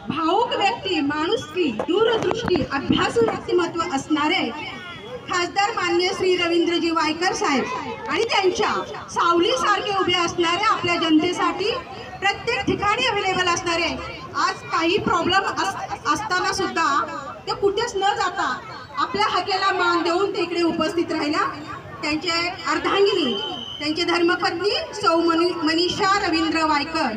भावुक व्यक्ती, माणुसकी, दूरदृष्टी, अभ्यासू व्यक्तिमत्व असणारे खासदार मान्य श्री रवींद्रजी वायकर साहेब आणि त्यांच्या सावलीसारखे उभे असणारे आपल्या जनतेसाठी प्रत्येक ठिकाणी अवेलेबल असणारे, आज काही प्रॉब्लेम असताना सुद्धा ते कुठेच न जाता आपल्या हक्याला मान देऊन ते इकडे उपस्थित राहिला. त्यांचे अर्धांगिनी, त्यांची धर्मपत्नी सौ मनीषा रवींद्र वायकर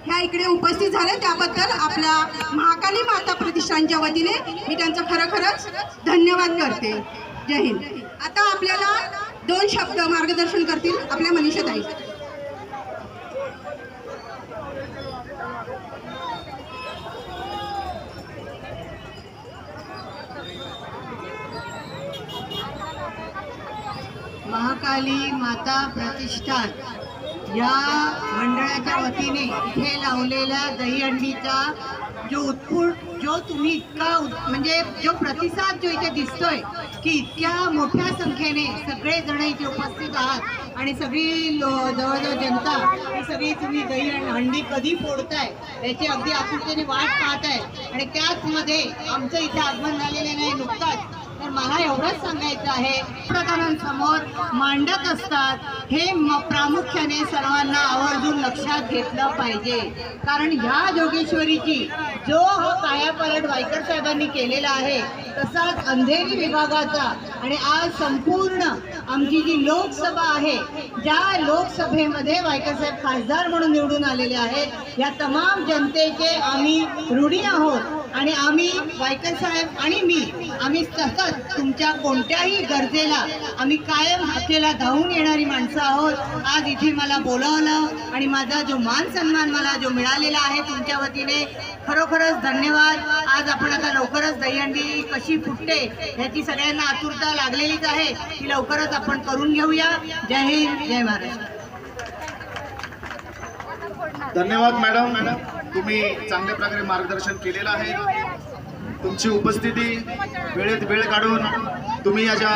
ह्या इकडे उपस्थित झाले. त्याबद्दल आपल्या महाकाली माता प्रतिष्ठानच्या वतीने मी त्यांचं खरंच धन्यवाद करते. जय हिंद. आता आपल्याला 2 शब्द मार्गदर्शन करतील आपल्या मनीषाताई. महाकाली माता प्रतिष्ठान या मंडळाच्या वतीने इथे लावलेल्या दहीहंडीचा जो उत्स्फूर्त, जो तुम्ही इतका म्हणजे जो प्रतिसाद जो इथे दिसतोय की इतक्या मोठ्या संख्येने सगळे जण इथे उपस्थित आहात आणि सगळी जवळजवळ जनता ही सगळी तुम्ही दहीहंडी कधी फोडताय याची अगदी आतुरतेने वाट पाहताय. आणि त्याचमध्ये आमचं इथे आगमन झालेलं नाही नुकताच. तर मला एवढंच सांगायचं आहे, प्रधानांसमोर मांडत असतात हे प्रामुख्याने सर्वांना आवर्जून लक्षात घेतलं पाहिजे. कारण ह्या जोगेश्वरीची जो कायापालट वायकर साहेबांनी केलेला आहे, तसाच अंधेरी विभागाचा आणि आज संपूर्ण आमची जी लोकसभा आहे, ज्या लोकसभेमध्ये वायकर साहेब खासदार म्हणून निवडून आलेले आहेत, या तमाम जनतेचे आम्ही ऋणी आहोत. आणि आम्ही वायकर साहेब आणि मी आम्ही सतत तुमच्या कोणत्याही गरजेला आम्ही कायम हाकेला धावून येणारी माणसं आहोत. आज इथे मला बोलावलं आणि माझा जो मान सन्मान मला जो मिळालेला आहे तुमच्या वतीने, खरोखरच धन्यवाद. आज आपण आता लवकरच दहीहंडी कशी फुटते ह्याची सगळ्यांना आतुरता लागलेलीच आहे, ती लवकरच आपण करून घेऊया. जय हिंद, जय महाराष्ट्र. धन्यवाद मॅडम, तुम्ही चांगल्या प्रकारे मार्गदर्शन केलेलं आहे. तुमची उपस्थिती वेळेत वेळ काढून तुम्ही याच्या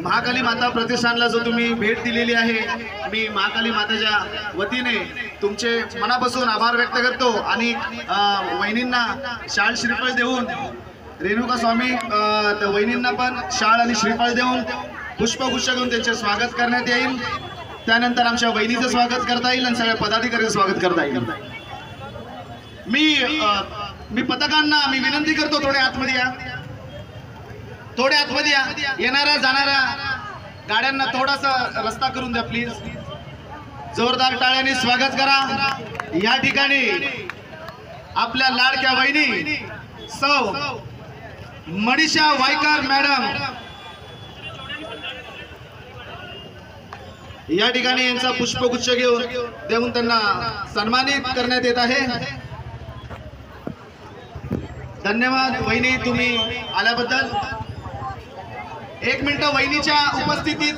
महाकाली माता प्रतिष्ठानला जो तुम्ही भेट दिलेली आहे, मी महाकाली माताच्या वतीने तुमचे मनापासून आभार व्यक्त करतो. आणि वहिनींना शाळ श्रीफळ देऊन, रेणुका स्वामी वहिनींना पण शाळ आणि श्रीफळ देऊन पुष्पगुच्छ घेऊन त्यांचे स्वागत करण्यात येईल. त्यानंतर आमच्या वहिनीचं स्वागत करता येईल आणि सगळ्या पदाधिकाऱ्यांचं स्वागत करता येईल. मी पथकांना मी विनंती करतो, थोडे आतमध्ये या, थोडे आतमध्ये या. येणाऱ्या जाणाऱ्या गाड्यांना थोडासा रस्ता करून द्या प्लीज. जोरदार टाळ्यांनी स्वागत करा. या ठिकाणी आपल्या लाडक्या वहिनी सौ मनीषा वायकर मॅडम या ठिकाणी यांचा पुष्पगुच्छ देऊन त्यांना सन्मानित करण्यात येत आहे. धन्यवाद वहिनी तुम्ही आल्याबद्दल. 1 मिनिट वहिनीच्या उपस्थितीत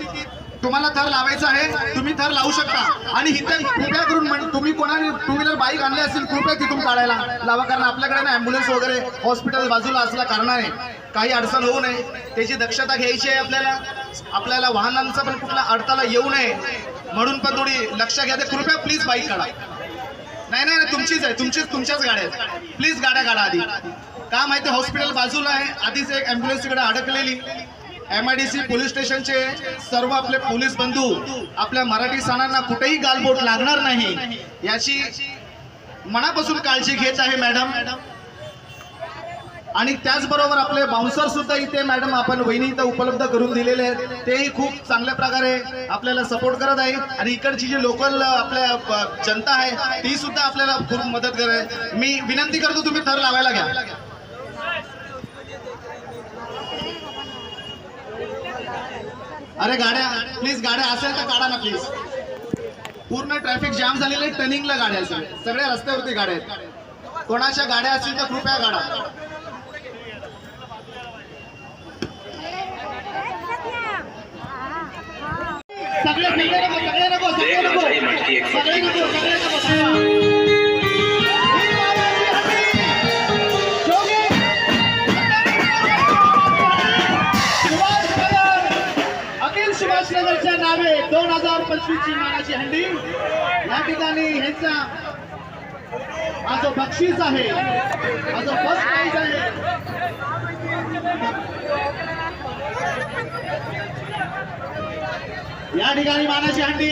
तुम्हाला थर लावायचा आहे, तुम्ही थर लावू शकता. आणि इथे कृपया करून तुम्ही कोणाने 2 व्हीलर बाईक आणले असेल कृपया तिथून काढायला लावा, कारण आपल्याकडे ना ॲम्ब्युलन्स वगैरे हॉस्पिटल बाजूला असल्या कारणाने काही अडचण होऊ नये त्याची दक्षता घ्यायची आहे. आपल्याला वाहनांचा पण कुठला अडथळा येऊ नये म्हणून पण थोडी लक्ष घ्या. ते कृपया प्लीज बाईक काढा. नाही तुमचीच आहे, तुमच्याच गाड्या आहेत. प्लीज गाड्या काढा आधी. का माहिती, हॉस्पिटल बाजूला आहे, आधीच एक ॲम्ब्युलन्स तिकडे अडकलेली. MIDC पोलीस स्टेशनचे सर्व आपले पोलीस बंधू आपल्या मराठी सणांना कुठेही गालबोट लागणार नाही याची मनापासून काळजी घेत आहे मॅडम. आणि त्याचबरोबर आपले बाउन्सर सुद्धा इथे मॅडम आपण वहिनी इथं उपलब्ध करून दिलेले आहेत, तेही खूप चांगल्या प्रकारे आपल्याला सपोर्ट करत आहे. आणि इकडची जी लोकल आपल्या जनता आहे ती सुद्धा आपल्याला खूप मदत करत आहे. मी विनंती करतो तुम्ही थर लावायला घ्या. अरे गाड्या प्लीज, गाड्या असेल तर काढा ना प्लीज. पूर्ण ट्रॅफिक जाम झालेले, टर्निंगला गाड्या सगळ्या रस्त्यावरती गाड्या आहेत. कोणाच्या गाड्या असतील तर कृपया काढा. सगळे नको. सुभाषनगरच्या नावे 2025 ची मानाची हंडी या ठिकाणी ह्यांचा हा जो बक्षीस आहे, हा जो फर्स्ट प्राइज आहे, या ठिकाणी मानाची हंडी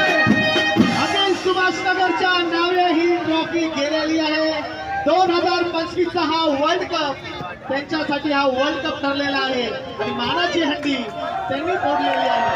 अखिल सुभाष नगरच्या नावे ही ट्रॉफी गेलेली आहे. 2025 चा हा वर्ल्ड कप त्यांच्यासाठी हा वर्ल्ड कप ठरलेला आहे आणि मानाची हंडी त्यांनी फोडलेली आहे.